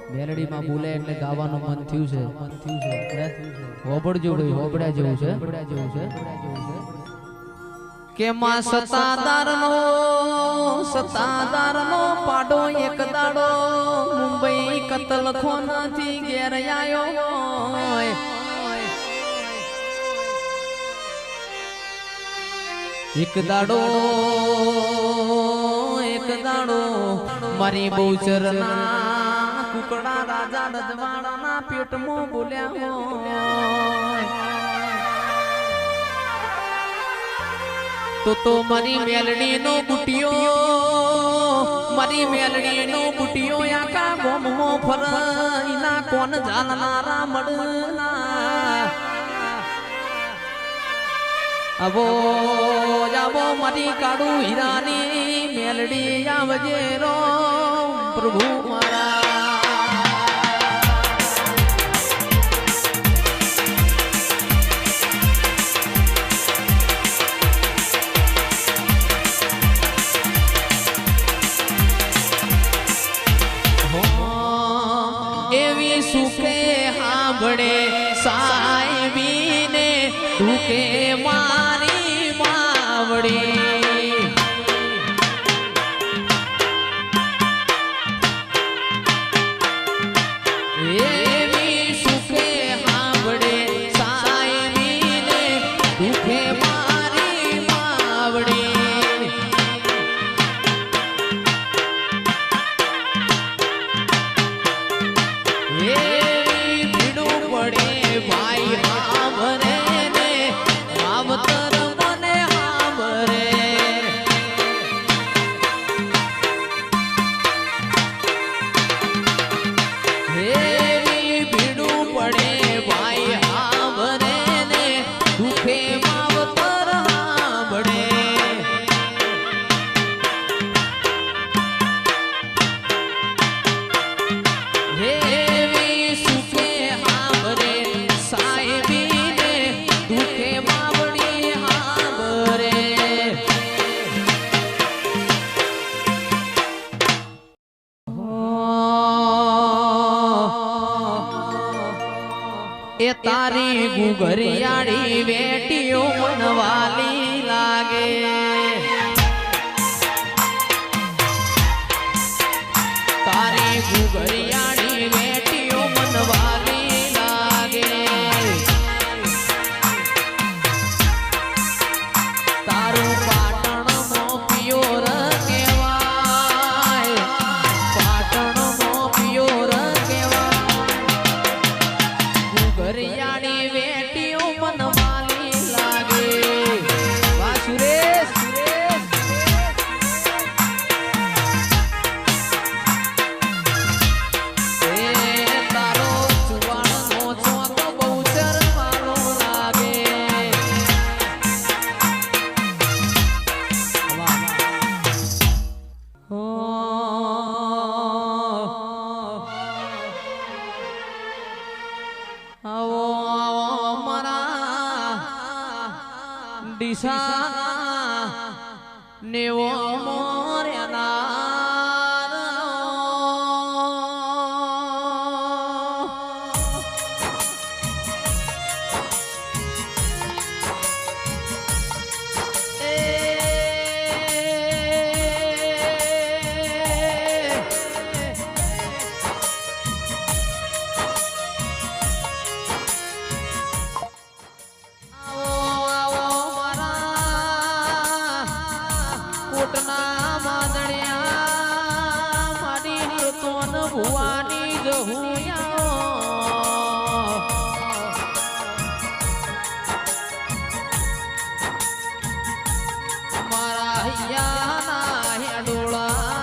મેલડી માં બોલે એટલે ગાવાનું મન થયું છે હોબળજો ભાઈ હોબળ્યા જેવું છે કે માં સતાદાર નો પાડો એક દાડો મુંબઈ કતલખોના થી ઘેર આયો એક દાડો મારી બહુચરના કુકડા રાજા રજવાડાના પેટમાં બોલ્યા તો મારી મેલડી નો બુટિયો આકા ગોમો ફરઈના કોણ જાણનારા મળના અબો જાબો મારી કાળુ હીરાની મેલડી આવજે રો પ્રભુ મારા એવી સુખે હાંભળે સાહેબીને દુખે મારી માવડી એવી સુખે હાંભળે સાહેબીને દુખે મારી માવડી એવી ભીડું પડે ભાઈ હાંભળે ને માવતર મને હાંભળે એવી ભીડું પડે ભાઈ હાંભળે ને દુખે માવતર હાંભળે એવી સુખે હાંભળે સાહેબીને દુખે માવડી હાંભળે એ તારી ગુગરિયાળી વેટીઓ મનવાલી લાગે તારી ગુગરિયાળી વેટીઓ મનવાલી લાગે તારું પાટણનો પિયોર કહેવાય પાટણનો પિયોર કહેવાય ગુગરિયાળી વેટીઓ મનવાલી લાગે વાહ સુરેશ તારો ચુવાણનો ચોક બહુચર મારો લાગે આવો મારા ડીસા નેવો કોટના માદણિયા માડી તોન ભુવાની જહુયા મારા હૈયાના હેડોળા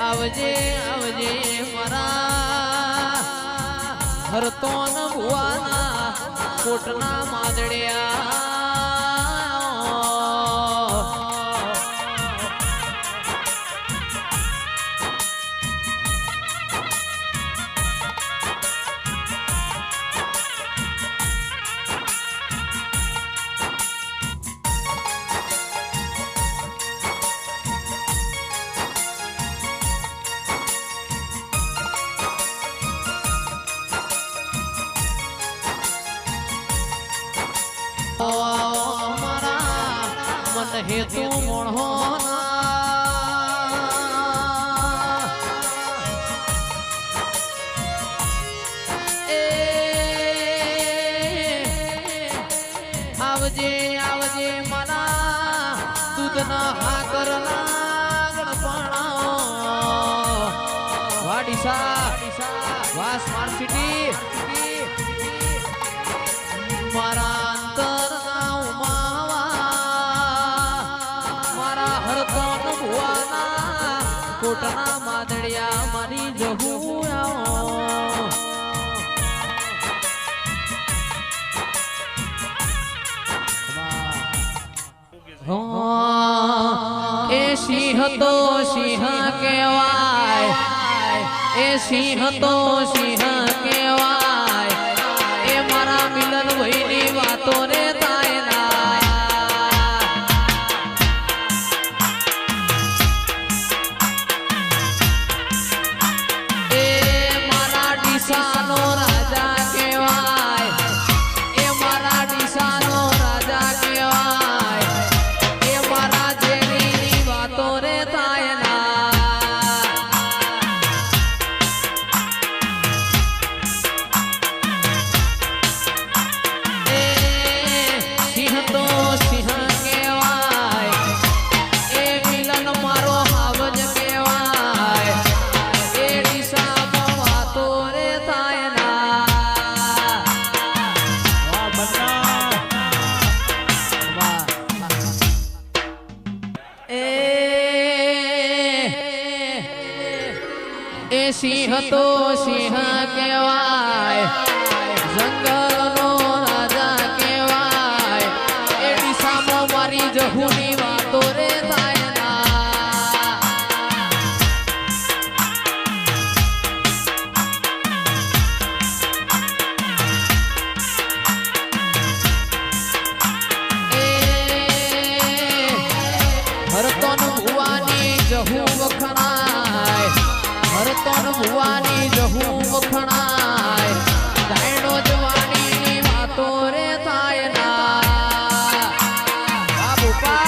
આવજે આવજે મારા હરતોન ભુવાના કોટના માદડિયા હેતુ મોણો આવજે આવજે મારા દૂધના હાકરના ગણપણા વાડીસા વા સ્માર્ટ સિટી મારા અંતરના ઉમાવા મારા હરકન ભુવાના કોટના માદડિયા મારી જહું એ સિંહ તો સિંહ કહેવાય એ સિંહ તો સિંહ કહેવાય એ મારા મિલન ભાઈની વાતો રે તાયના એ મારા ડીસાનો રાજા કહેવાય એ મારા ડીસાનો રાજા કહેવાય એ મારા જેની વાતો રે તાયના સિંહ તો સિંહ કહેવાય જંગલનો રાજા કહેવાય એ દિશામાં મારી જહુની વાતો રે હરતન ભુવાની જહુ વખણાય હરતન ભુવાની જહુ વખણાય ગાયડો જવાનીની વાતો રે થાય ના બાપા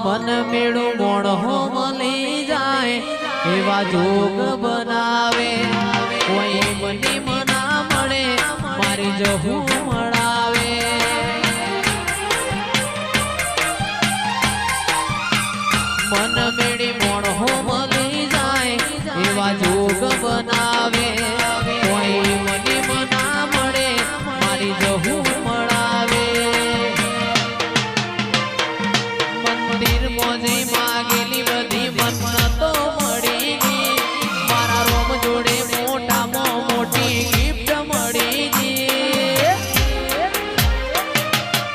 મન મેળું મોણો મળી જાય એવા જોગ બનાવે કોઈ મની મના મળે મારી જહું મળાવે મન મેળી મોણો મળી જાય એવા જોગ બનાવે કોઈ મની મના મળે મારી જહું મળાવે મંદિર મોજે માગેલી બધી મન્નતો મળી ગઈ મારા રોમ જોડે મોટામાં મોટી ગિફ્ટ મળી ગઈ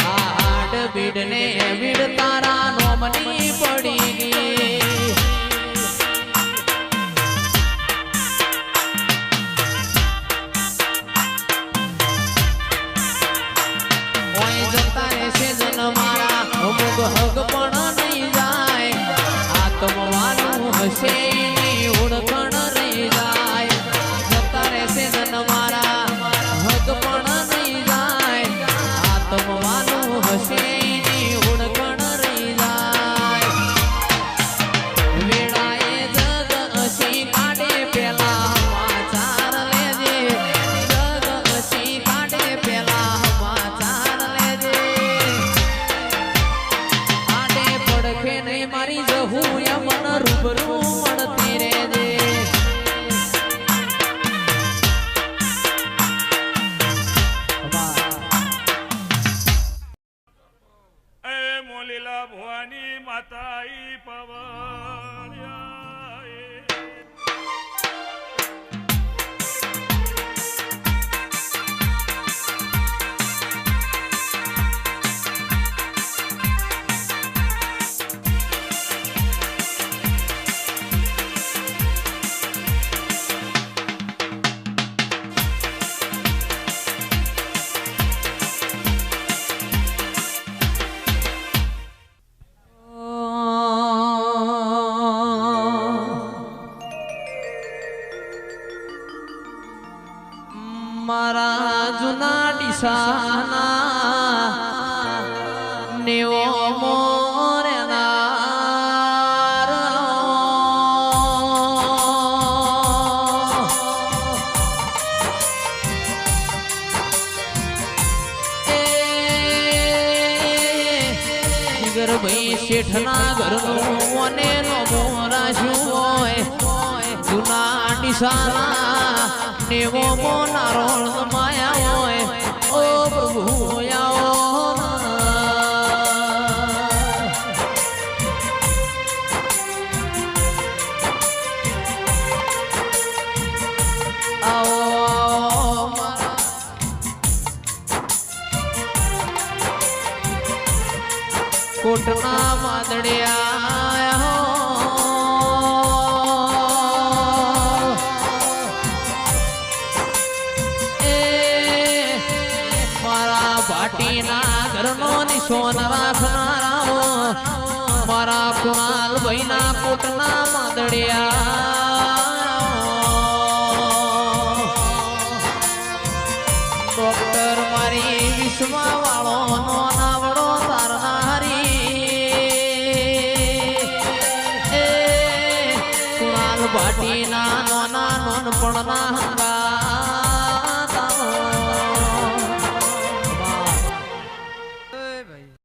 આ હાડ બીડ ને બીડ તારા નોમની પડી ગઈ ઓય જતા રહેશે જન મારા અમુક હગ પણ નહીં જાય આત્મવાનું હશે ની ઓળખણ રહી જાય જતા રહેશે જન મારા હગ પણ નહીં જાય આત્મવાનું હશે ની ઓળખણ રહી જાય વેળાએ જગ હસી કાઢે પેલા સમાચાર લેજે જગ હસી કાઢે પેલા સમાચાર લેજે આડે પડખે નહીં મારી જહું યમન રૂબરૂ મળતી રહેજે એ મોલીલા ભવાની માતાઈ પવળ્યા ડીસાના નેવો મોરનાર ભાઈ શેઠના ઘરનું અને મોરાશું હોય જૂના ડીસાના નેવો મોનારો માયા હોય ઓ પ્રભુ કોટના માદડિયા મારા ભાટીના ઘરનો નિશોન રાખનારા મારા કુણાલ ભાઈના કોટના માદડિયા ડોક્ટર મારી વિશ્વા વાળો નો નાવડો તારનારી ભાટીના નોના નોનપણના